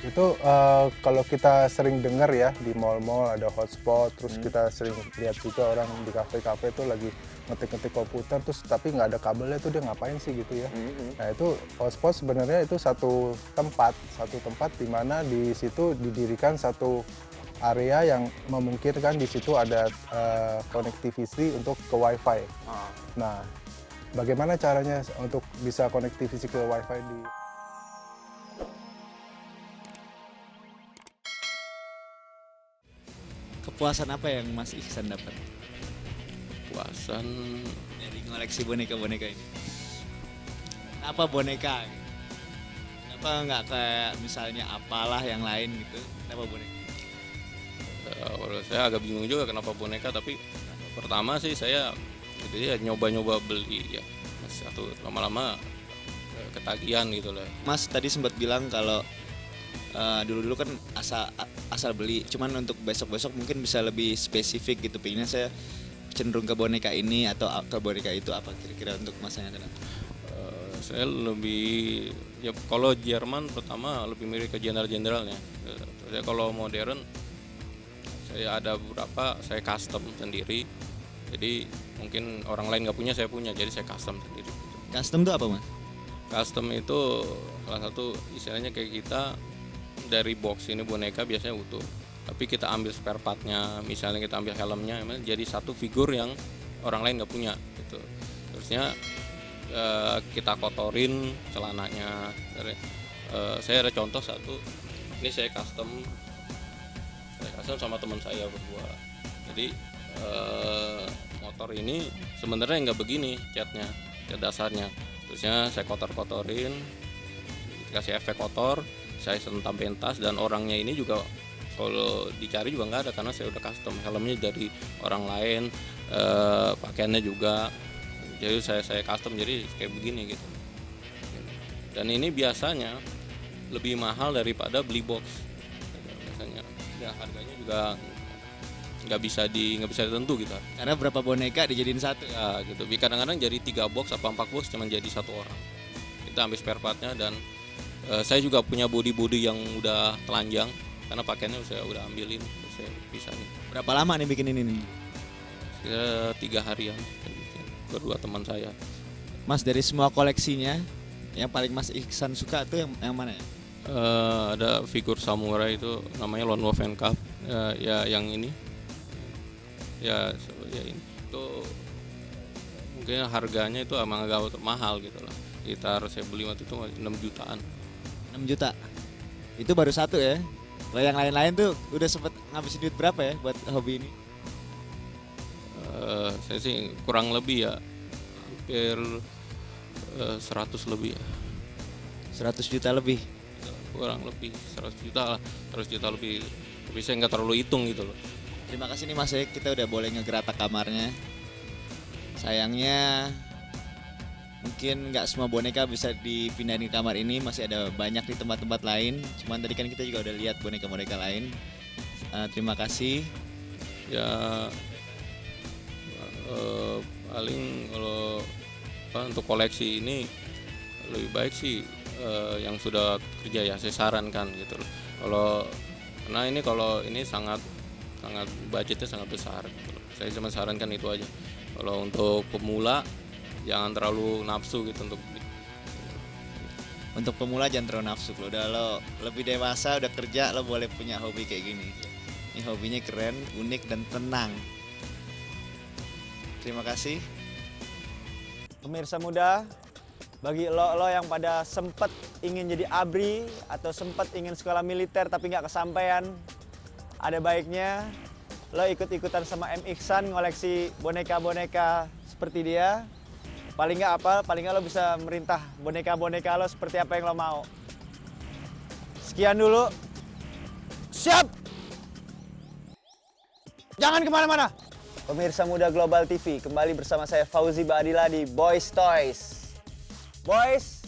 Itu kalau kita sering dengar ya di mall-mall ada hotspot, terus kita sering lihat juga orang di kafe-kafe tuh lagi ngetik-ngetik komputer terus tapi nggak ada kabelnya tuh dia ngapain sih gitu ya. Nah itu hotspot sebenarnya itu satu tempat di mana di situ didirikan satu area yang memungkinkan di situ ada connectivity untuk ke WiFi. Nah, bagaimana caranya untuk bisa connectivity ke WiFi di Kepuasan apa yang Mas Ihsan dapat Puasan dari ngoleksi boneka-boneka ini? Kenapa boneka? Kenapa nggak kayak misalnya apalah yang lain gitu? Kenapa boneka? Kalau saya agak bingung juga kenapa boneka, tapi pertama sih saya gitu ya nyoba-nyoba beli ya satu lama-lama ketagihan gitu lah. Mas tadi sempat bilang kalau dulu-dulu kan asal beli, cuman untuk besok-besok mungkin bisa lebih spesifik gitu. Pengennya saya cenderung ke boneka ini atau ke boneka itu, apa kira-kira untuk masanya kenapa? Saya lebih ya kalau Jerman pertama lebih mirip ke jenderal-jenderalnya. Saya kalau modern saya ada beberapa saya custom sendiri. Jadi mungkin orang lain nggak punya, saya punya, jadi saya custom sendiri. Custom tuh apa Mas? Custom itu salah satu istilahnya kayak kita dari box ini boneka biasanya utuh, tapi kita ambil spare partnya, misalnya kita ambil helmnya, jadi satu figur yang orang lain nggak punya gitu. Terusnya kita kotorin celananya. Saya ada contoh satu, ini saya custom sama teman saya berdua. Jadi motor ini sebenarnya nggak begini catnya, cat dasarnya. Terusnya saya kotor-kotorin, kasih efek kotor, saya sentam pentas, dan orangnya ini juga kalau dicari juga nggak ada karena saya udah custom helmnya dari orang lain, pakaiannya juga, jadi saya custom jadi kayak begini gitu. Dan ini biasanya lebih mahal daripada beli box biasanya, ya harganya juga nggak bisa ditentu gitu. Karena berapa boneka dijadiin satu. Ya gitu, kadang-kadang jadi 3 box apa 4 box cuma jadi satu orang. Kita ambil spare partnya, dan saya juga punya body yang udah telanjang karena pakaiannya saya udah ambilin, saya pisahin. Berapa lama nih bikin ini nih? Saya 3 harian berdua teman saya. Mas, dari semua koleksinya yang paling Mas Ihsan suka tuh yang mana ya? Ada figur samurai itu namanya Lone Wolf and Cub, ya yang ini ya ini itu mungkin harganya itu emang agak mahal gitu lah, sekitar saya beli waktu itu 6 jutaan. 6 juta. Itu baru satu ya. Kalau yang lain-lain tuh udah sempet ngabisin duit berapa ya buat hobi ini? Saya sih kurang lebih ya hampir 100 lebih ya. 100 juta lebih. Kurang lebih 100 juta lah, 100 juta lebih. Tapi saya nggak terlalu hitung gitu loh. Terima kasih nih Mas, kita udah boleh ngegeratak kamarnya. Sayangnya mungkin nggak semua boneka bisa dipindahin ke kamar ini, masih ada banyak di tempat-tempat lain. Cuman tadi kan kita juga udah lihat boneka-boneka lain. Terima kasih. Ya paling kalau untuk koleksi ini lebih baik sih yang sudah kerja ya saya sarankan gitu loh. Karena ini sangat budgetnya sangat besar gitu loh. Saya cuma sarankan itu aja. Kalau untuk pemula jangan terlalu nafsu gitu Untuk pemula jangan terlalu nafsu. Kalau udah lo lebih dewasa, udah kerja, lo boleh punya hobi kayak gini. Ini hobinya keren, unik, dan tenang. Terima kasih. Pemirsa muda, bagi lo yang pada sempat ingin jadi ABRI atau sempat ingin sekolah militer tapi nggak kesampaian, ada baiknya lo ikut-ikutan sama M. Ihsan ngoleksi boneka-boneka seperti dia. Paling nggak lo bisa merintah boneka-boneka lo seperti apa yang lo mau. Sekian dulu. Siap! Jangan kemana-mana. Pemirsa muda Global TV, kembali bersama saya Fauzi Baadila di Boys Toys. Boys,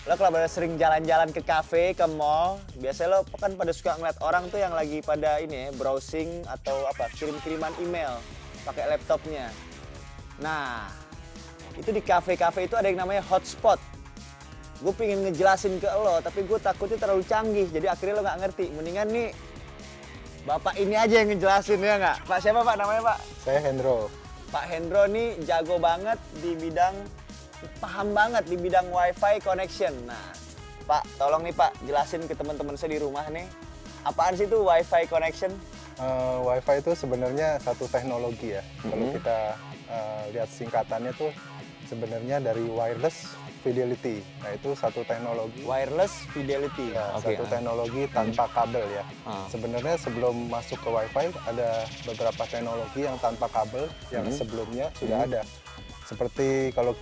lo kalau pada sering jalan-jalan ke kafe, ke mall, biasanya lo kan pada suka ngeliat orang tuh yang lagi pada ini ya, browsing atau apa, kirim-kiriman email pakai laptopnya. Nah, itu di kafe-kafe itu ada yang namanya hotspot. gue pengen ngejelasin ke lo, tapi gue takutnya terlalu canggih, jadi akhirnya lo nggak ngerti. Mendingan nih bapak ini aja yang ngejelasin, ya nggak? Pak siapa pak namanya pak? Saya Hendro. Pak Hendro nih jago banget di bidang, paham banget di bidang wifi connection. Nah pak, tolong nih pak jelasin ke teman-teman saya di rumah nih, apaan sih itu wifi connection? Wi-Fi itu sebenarnya satu teknologi ya. Kalau kita lihat singkatannya tuh sebenarnya dari wireless fidelity. Nah itu satu teknologi. Wireless fidelity. Ya, Oke. satu teknologi tanpa kabel ya. Sebenarnya sebelum masuk ke Wi-Fi ada beberapa teknologi yang tanpa kabel yang sebelumnya sudah ada. Seperti kalau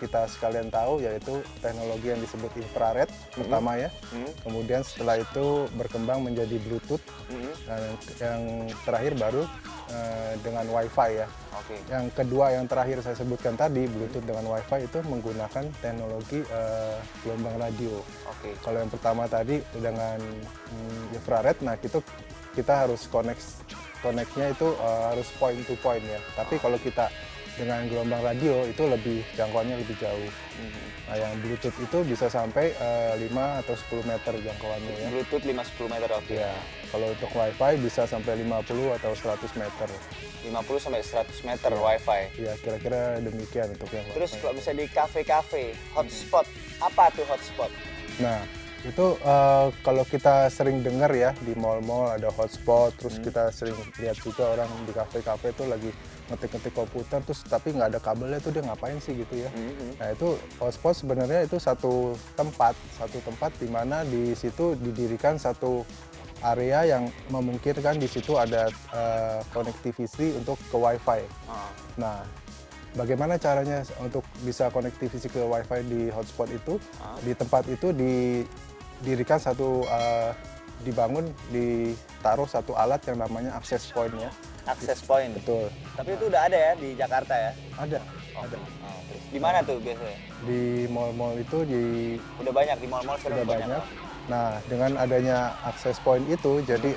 kita sekalian tahu yaitu teknologi yang disebut infrared pertama ya. Kemudian setelah itu berkembang menjadi Bluetooth. Dan yang terakhir baru dengan Wi-Fi ya. Oke. Yang kedua yang terakhir saya sebutkan tadi Bluetooth dengan Wi-Fi itu menggunakan teknologi gelombang radio. Oke. Kalau yang pertama tadi dengan infrared, nah itu kita harus connect-nya itu harus point to point ya. Tapi kalau kita dengan gelombang radio itu lebih jangkauannya lebih jauh. Nah yang Bluetooth itu bisa sampai 5 atau 10 meter jangkauannya ya. Bluetooth 5-10 meter, oke. Ya, kalau untuk Wi-Fi bisa sampai 50 atau 100 meter. 50 sampai 100 meter wifi. Ya kira-kira demikian untuk yang Terus Wi-Fi. kalau misalnya di kafe-kafe, hotspot, apa tuh hotspot? Nah, itu kalau kita sering dengar ya di mall-mall ada hotspot, terus kita sering lihat juga orang di kafe-kafe itu lagi ngetik-ngetik komputer, terus tapi nggak ada kabelnya tuh dia ngapain sih gitu ya. Nah itu hotspot sebenarnya itu satu tempat di mana di situ didirikan satu area yang memungkinkan di situ ada connectivity untuk ke Wi-Fi. Nah, bagaimana caranya untuk bisa connectivity ke Wi-Fi di hotspot itu? Di tempat itu didirikan ditaruh satu alat yang namanya access point ya. Access point. Betul. Tapi itu udah ada ya di Jakarta ya? Ada. Ada. Terus di mana tuh biasanya? Di mall-mall itu Udah banyak di mall-mall udah sudah banyak. Nah, dengan adanya access point itu, jadi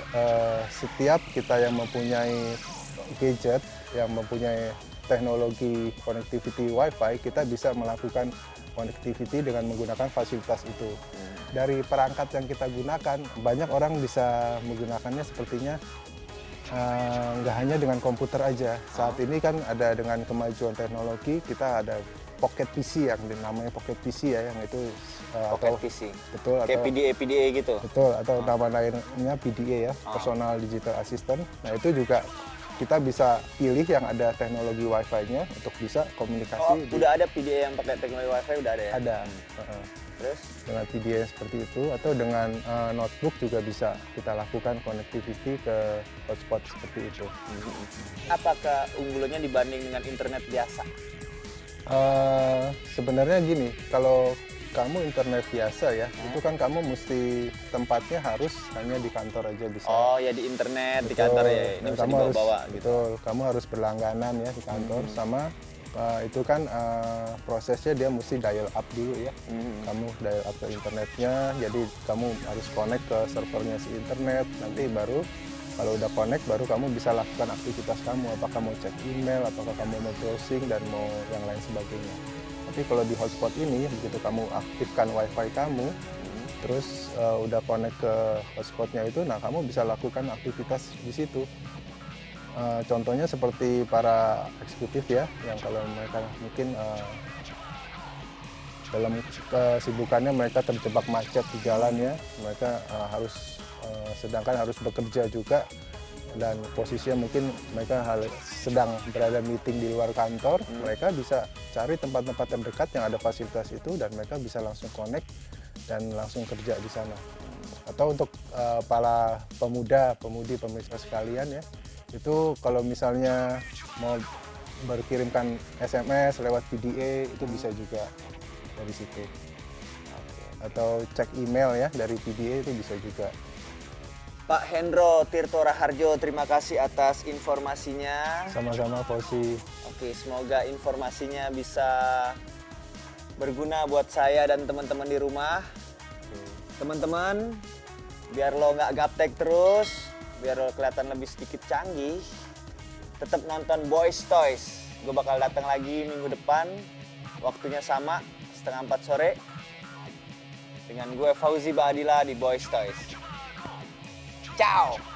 setiap kita yang mempunyai gadget, yang mempunyai teknologi connectivity Wi-Fi, kita bisa melakukan connectivity dengan menggunakan fasilitas itu. Dari perangkat yang kita gunakan, banyak orang bisa menggunakannya sepertinya nggak hanya dengan komputer aja. Saat ini kan ada dengan kemajuan teknologi, kita ada Pocket PC yang namanya Pocket PC ya, yang itu Pocket atau PC. betul Kayak atau PDA gitu. betul atau nama lainnya PDA ya, Personal Digital Assistant. Nah itu juga kita bisa pilih yang ada teknologi Wi-Fi-nya untuk bisa komunikasi. Udah ada PDA yang pakai teknologi Wi-Fi udah ada ya? Ada. Terus? Dengan PDA seperti itu atau dengan notebook juga bisa kita lakukan connectivity ke hotspot seperti itu. Apakah unggulannya dibanding dengan internet biasa? Sebenarnya gini, kalau kamu internet biasa ya, itu kan kamu mesti tempatnya harus hanya di kantor aja bisa. Oh ya di internet, di Betul. kantor ya, ini Dan bisa kamu harus, dibawa-bawa gitu. betul, kamu harus berlangganan ya di kantor sama itu kan prosesnya dia mesti dial up dulu ya. Kamu dial up ke internetnya, jadi kamu harus connect ke servernya si internet, nanti baru kalau udah connect baru kamu bisa lakukan aktivitas kamu, apakah mau cek email, apakah kamu mau browsing dan mau yang lain sebagainya. Tapi kalau di hotspot ini begitu kamu aktifkan wifi kamu, terus udah connect ke hotspotnya itu, nah kamu bisa lakukan aktivitas di situ. Contohnya seperti para eksekutif ya, yang kalau mereka mungkin dalam kesibukannya mereka terjebak macet di jalan ya, mereka sedangkan harus bekerja juga dan posisinya mungkin mereka sedang berada meeting di luar kantor, mereka bisa cari tempat-tempat terdekat yang ada fasilitas itu dan mereka bisa langsung connect dan langsung kerja di sana. Atau untuk para pemudi pemirsa sekalian ya, itu kalau misalnya mau berkirimkan SMS lewat PDA itu bisa juga dari situ. Atau cek email ya dari PDA itu bisa juga. Pak Hendro Tirto Raharjo, terima kasih atas informasinya. Sama-sama Fauzi. Oke, semoga informasinya bisa berguna buat saya dan teman-teman di rumah. Teman-teman, biar lo nggak gaptek terus, biar lo kelihatan lebih sedikit canggih, tetap nonton Boys Toys. Gue bakal datang lagi minggu depan, waktunya sama, 3:30 sore. dengan gue Fauzi Baadila di Boys Toys. Ciao.